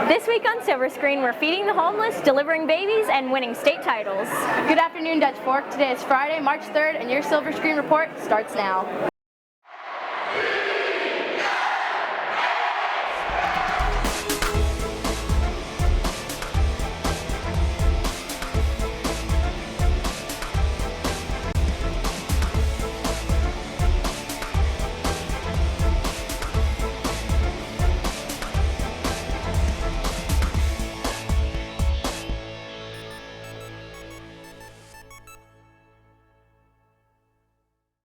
This week on Silver Screen, we're feeding the homeless, delivering babies, and winning state titles. Good afternoon, Dutch Fork. Today is Friday, March 3rd, and your Silver Screen report starts now.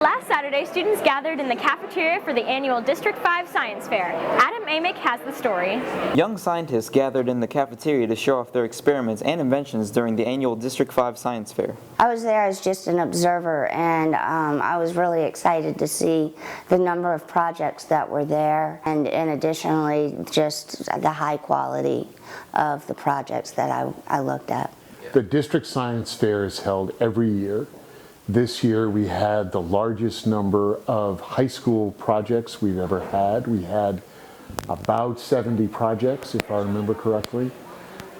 Last Saturday, students gathered in the cafeteria for the annual District 5 Science Fair. Adam Amick has the story. Young scientists gathered in the cafeteria to show off their experiments and inventions during the annual District 5 Science Fair. I was there as just an observer, and I was really excited to see the number of projects that were there, and additionally just the high quality of the projects that I looked at. The District Science Fair is held every year. This year we had the largest number of high school projects we've ever had. We had about 70 projects, if I remember correctly.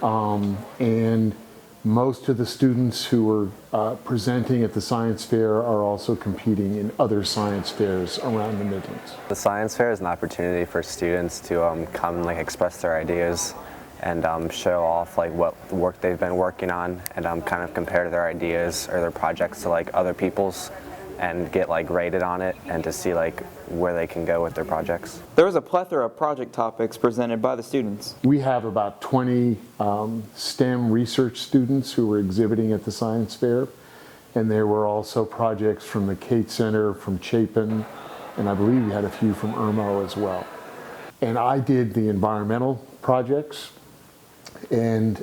And most of the students who were presenting at the science fair are also competing in other science fairs around the Midlands. The science fair is an opportunity for students to come and express their ideas and show off what work they've been working on, and kind of compare their ideas or their projects to other people's and get rated on it, and to see where they can go with their projects. There was a plethora of project topics presented by the students. We have about 20 STEM research students who were exhibiting at the science fair, and there were also projects from the Cates Center, from Chapin, and I believe we had a few from Irmo as well. And I did the environmental projects, and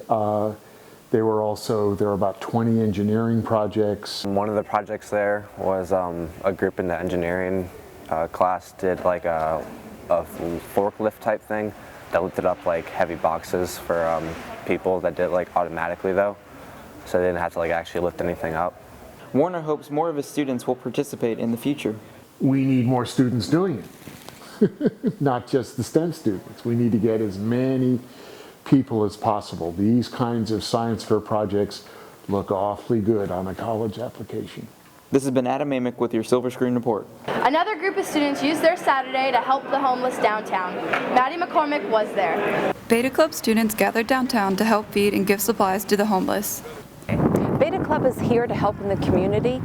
there were about 20 engineering projects. One of the projects there was a group in the engineering class did a forklift type thing that lifted up heavy boxes for people that did automatically though, so they didn't have to actually lift anything up. Warner hopes more of his students will participate in the future. We need more students doing it, not just the STEM students. We need to get as many people as possible. These kinds of science fair projects look awfully good on a college application. This has been Adam Amick with your Silver Screen Report. Another group of students used their Saturday to help the homeless downtown. Maddie McCormick was there. Beta Club students gathered downtown to help feed and give supplies to the homeless. Beta Club is here to help in the community.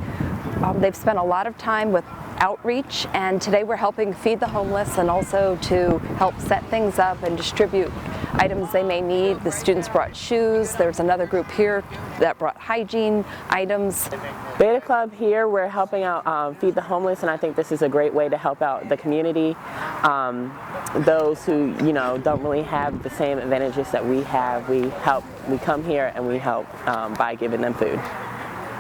They've spent a lot of time with outreach, and today we're helping feed the homeless and also to help set things up and distribute items they may need. The students brought shoes. There's another group here that brought hygiene items. Beta Club here, we're helping out feed the homeless, and I think this is a great way to help out the community. Those who don't really have the same advantages that we have, we come here and we help by giving them food.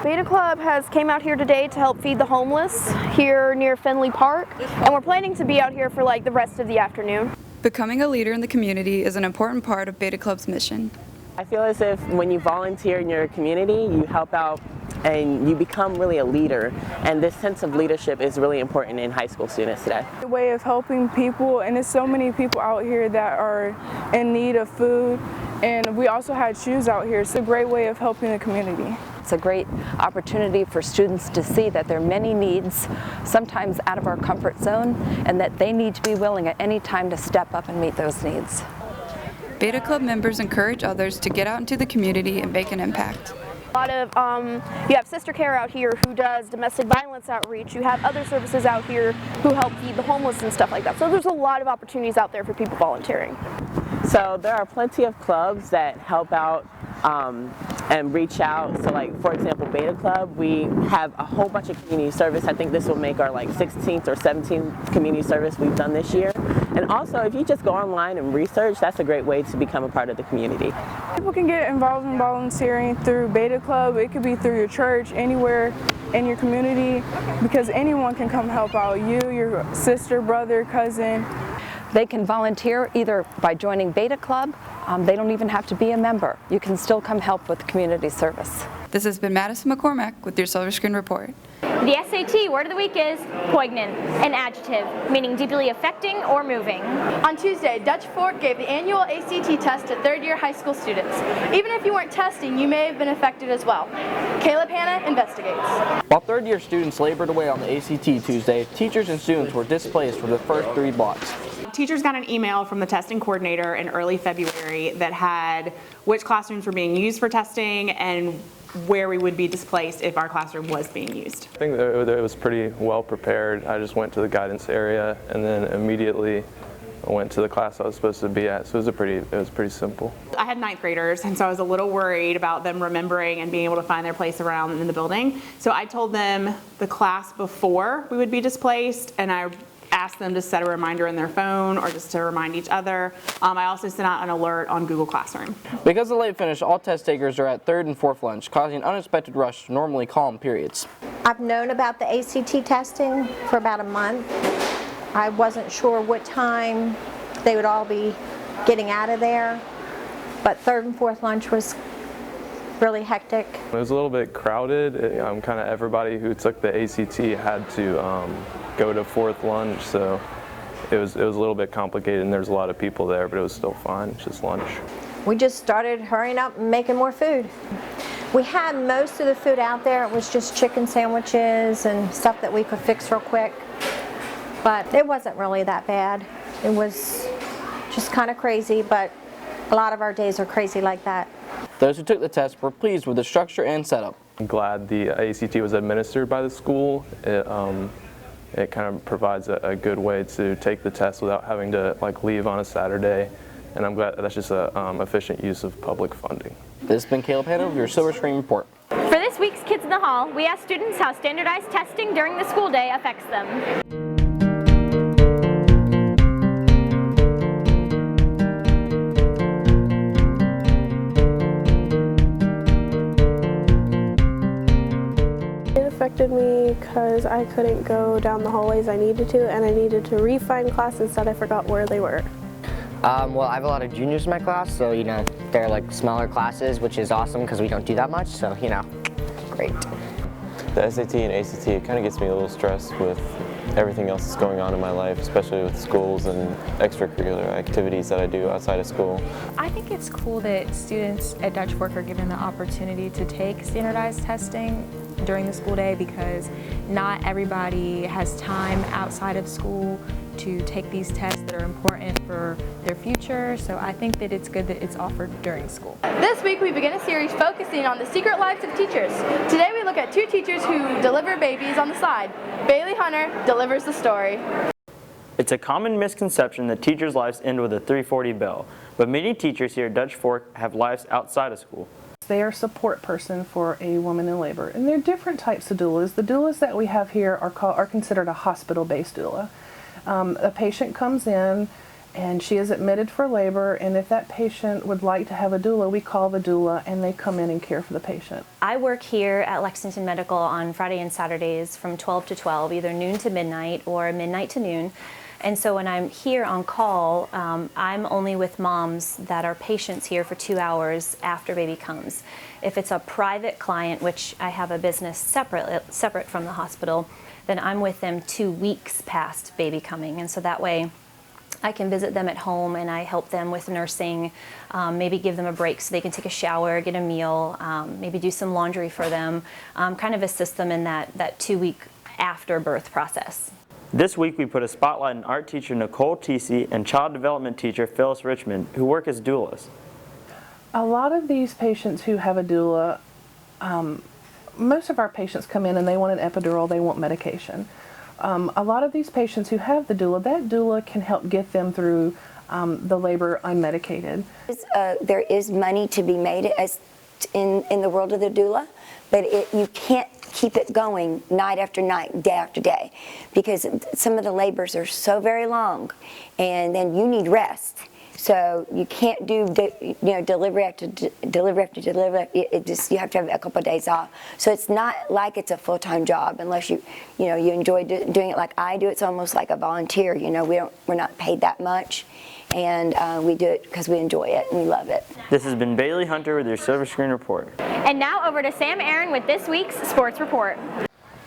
Beta Club came out here today to help feed the homeless here near Finley Park, and we're planning to be out here for the rest of the afternoon. Becoming a leader in the community is an important part of Beta Club's mission. I feel as if when you volunteer in your community, you help out and you become really a leader, and this sense of leadership is really important in high school students today. A way of helping people, and there's so many people out here that are in need of food, and we also had shoes out here. It's a great way of helping the community. It's a great opportunity for students to see that there are many needs, sometimes out of our comfort zone, and that they need to be willing at any time to step up and meet those needs. Beta Club members encourage others to get out into the community and make an impact. A lot of, you have Sister Care out here who does domestic violence outreach. You have other services out here who help feed the homeless and stuff like that. So there's a lot of opportunities out there for people volunteering. So there are plenty of clubs that help out and reach out. So for example, Beta Club, we have a whole bunch of community service. I think this will make our 16th or 17th community service we've done this year. And also, if you just go online and research, that's a great way to become a part of the community. People can get involved in volunteering through Beta Club. It could be through your church, anywhere in your community, because anyone can come help out. You, your sister, brother, cousin. They can volunteer either by joining Beta Club. They don't even have to be a member. You can still come help with community service. This has been Madison McCormack with your Silver Screen Report. The SAT word of the week is poignant, an adjective, meaning deeply affecting or moving. On Tuesday, Dutch Fork gave the annual ACT test to third-year high school students. Even if you weren't testing, you may have been affected as well. Caleb Hanna investigates. While third-year students labored away on the ACT Tuesday, teachers and students were displaced for the first 3 blocks. Teachers got an email from the testing coordinator in early February that had which classrooms were being used for testing and where we would be displaced if our classroom was being used. I think that it was pretty well prepared. I just went to the guidance area and then immediately went to the class I was supposed to be at, so it was pretty simple. I had 9th graders, and so I was a little worried about them remembering and being able to find their place around in the building. So I told them the class before we would be displaced, and I asked them to set a reminder in their phone or just to remind each other. I also sent out an alert on Google Classroom. Because of the late finish, all test takers are at 3rd and 4th lunch, causing an unexpected rush to normally calm periods. I've known about the ACT testing for about a month. I wasn't sure what time they would all be getting out of there, but 3rd and 4th lunch was really hectic. It was a little bit crowded. Kind of everybody who took the ACT had to go to 4th lunch, so it was a little bit complicated, and there's a lot of people there, but it was still fine. It's just lunch. We just started hurrying up and making more food. We had most of the food out there. It was just chicken sandwiches and stuff that we could fix real quick, but it wasn't really that bad. It was just kind of crazy, but a lot of our days are crazy like that. Those who took the test were pleased with the structure and setup. I'm glad the ACT was administered by the school. It kind of provides a good way to take the test without having to leave on a Saturday, and I'm glad that's just an efficient use of public funding. This has been Caleb Hanna with your Silver Screen Report. For this week's Kids in the Hall, we asked students how standardized testing during the school day affects them. Affected me because I couldn't go down the hallways I needed to, and I needed to re-find class. Instead I forgot where they were. Well, I have a lot of juniors in my class, so they're like smaller classes, which is awesome because we don't do that much, so great. The SAT and ACT, it kind of gets me a little stressed with everything else that's going on in my life, especially with schools and extracurricular activities that I do outside of school. I think it's cool that students at Dutch Fork are given the opportunity to take standardized testing during the school day because not everybody has time outside of school to take these tests that are important for their future, so I think that it's good that it's offered during school. This week we begin a series focusing on the secret lives of teachers. Today we look at 2 teachers who deliver babies on the side. Bailey Hunter delivers the story. It's a common misconception that teachers' lives end with a 340 bell, but many teachers here at Dutch Fork have lives outside of school. They are a support person for a woman in labor, and there are different types of doulas. The doulas that we have here are considered a hospital-based doula. A patient comes in and she is admitted for labor, and if that patient would like to have a doula, we call the doula and they come in and care for the patient. I work here at Lexington Medical on Friday and Saturdays from 12 to 12, either noon to midnight or midnight to noon. And so when I'm here on call, I'm only with moms that are patients here for 2 hours after baby comes. If it's a private client, which I have a business separate from the hospital, then I'm with them 2 weeks past baby coming. And so that way I can visit them at home and I help them with nursing, maybe give them a break so they can take a shower, get a meal, maybe do some laundry for them, kind of assist them in that 2-week after birth process. This week we put a spotlight on art teacher Nicole Tesey and child development teacher Phyllis Richmond, who work as doulas. A lot of these patients who have a doula, most of our patients come in and they want an epidural, they want medication. A lot of these patients who have the doula, that doula can help get them through the labor unmedicated. There is money to be made in the world of the doula, but you can't keep it going night after night, day after day, because some of the labors are so very long, and then you need rest. So you can't do delivery after delivery after delivery. You have to have a couple of days off. So it's not like it's a full-time job unless you enjoy doing it like I do. It's almost like a volunteer. We're not paid that much, and we do it because we enjoy it and we love it. This has been Bailey Hunter with your Silver Screen Report. And now over to Sam Aaron with this week's Sports Report.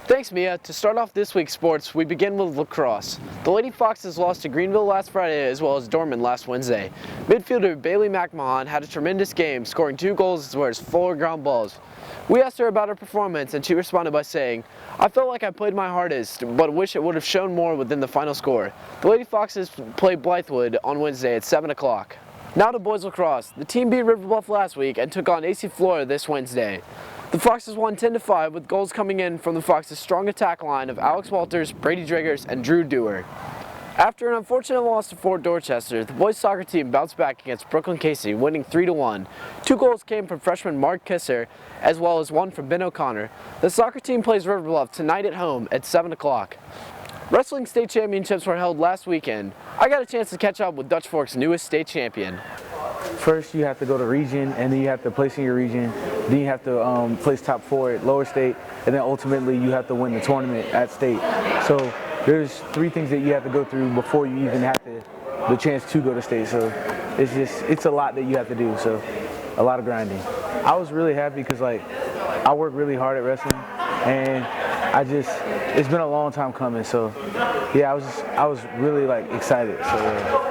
Thanks, Mia. To start off this week's sports, we begin with lacrosse. The Lady Foxes lost to Greenville last Friday as well as Dorman last Wednesday. Midfielder Bailey McMahon had a tremendous game, scoring 2 goals as well as 4 ground balls. We asked her about her performance and she responded by saying, "I felt like I played my hardest, but wish it would have shown more within the final score." The Lady Foxes play Blythewood on Wednesday at 7 o'clock. Now to boys lacrosse. The team beat River Bluff last week and took on AC Flora this Wednesday. The Foxes won 10-5 with goals coming in from the Foxes' strong attack line of Alex Walters, Brady Driggers, and Drew Dewar. After an unfortunate loss to Fort Dorchester, the boys soccer team bounced back against Brooklyn Casey, winning 3-1. 2 goals came from freshman Mark Kisser, as well as 1 from Ben O'Connor. The soccer team plays River Bluff tonight at home at 7 o'clock. Wrestling state championships were held last weekend. I got a chance to catch up with Dutch Fork's newest state champion. First, you have to go to region, and then you have to place in your region. Then you have to place top 4 at lower state, and then ultimately you have to win the tournament at state. So there's 3 things that you have to go through before you even have the chance to go to state. So it's a lot that you have to do. So a lot of grinding. I was really happy because I work really hard at wrestling, and it's been a long time coming. So yeah, I was really excited. So.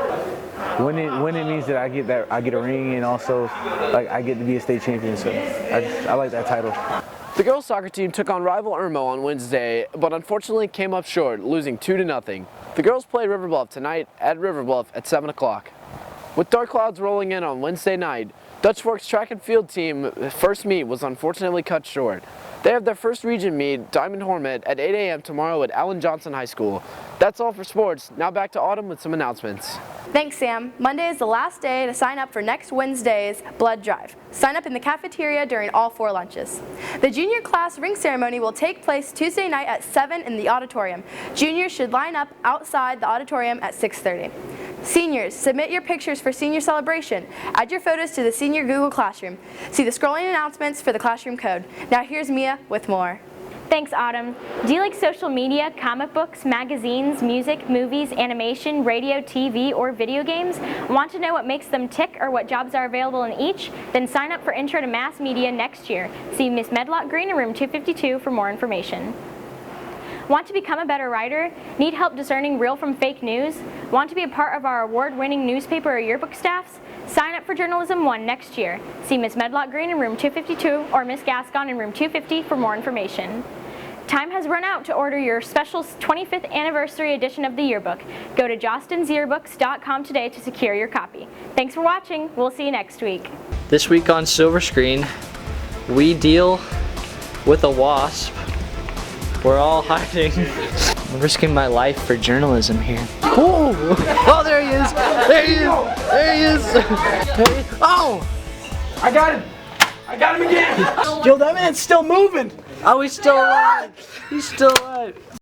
Winning means that I get a ring, and also I get to be a state champion. So I like that title. The girls soccer team took on rival Irmo on Wednesday, but unfortunately came up short, losing 2-0. The girls play River Bluff tonight at River Bluff at 7 o'clock. With dark clouds rolling in on Wednesday night, Dutch Fork's track and field team first meet was unfortunately cut short. They have their first region meet, Diamond Hornet, at 8 a.m. tomorrow at Allen Johnson High School. That's all for sports. Now back to Autumn with some announcements. Thanks, Sam. Monday is the last day to sign up for next Wednesday's blood drive. Sign up in the cafeteria during all 4 lunches. The junior class ring ceremony will take place Tuesday night at 7 in the auditorium. Juniors should line up outside the auditorium at 6:30. Seniors, submit your pictures for senior celebration. Add your photos to the senior Google Classroom. See the scrolling announcements for the classroom code. Now here's Mia with more. Thanks, Autumn. Do you like social media, comic books, magazines, music, movies, animation, radio, TV, or video games? Want to know what makes them tick or what jobs are available in each? Then sign up for Intro to Mass Media next year. See Miss Medlock Green in room 252 for more information. Want to become a better writer? Need help discerning real from fake news? Want to be a part of our award-winning newspaper or yearbook staffs? Sign up for Journalism 1 next year. See Miss Medlock Green in room 252 or Miss Gascon in room 250 for more information. Time has run out to order your special 25th anniversary edition of the yearbook. Go to jostensyearbooks.com today to secure your copy. Thanks for watching. We'll see you next week. This week on Silver Screen, we deal with a wasp. We're all hiding. I'm risking my life for journalism here. Oh, oh, there he is! There he is! There he is! There he is. Oh! I got him! I got him again! Yo, that man's still moving! Oh, he's still alive! He's still alive!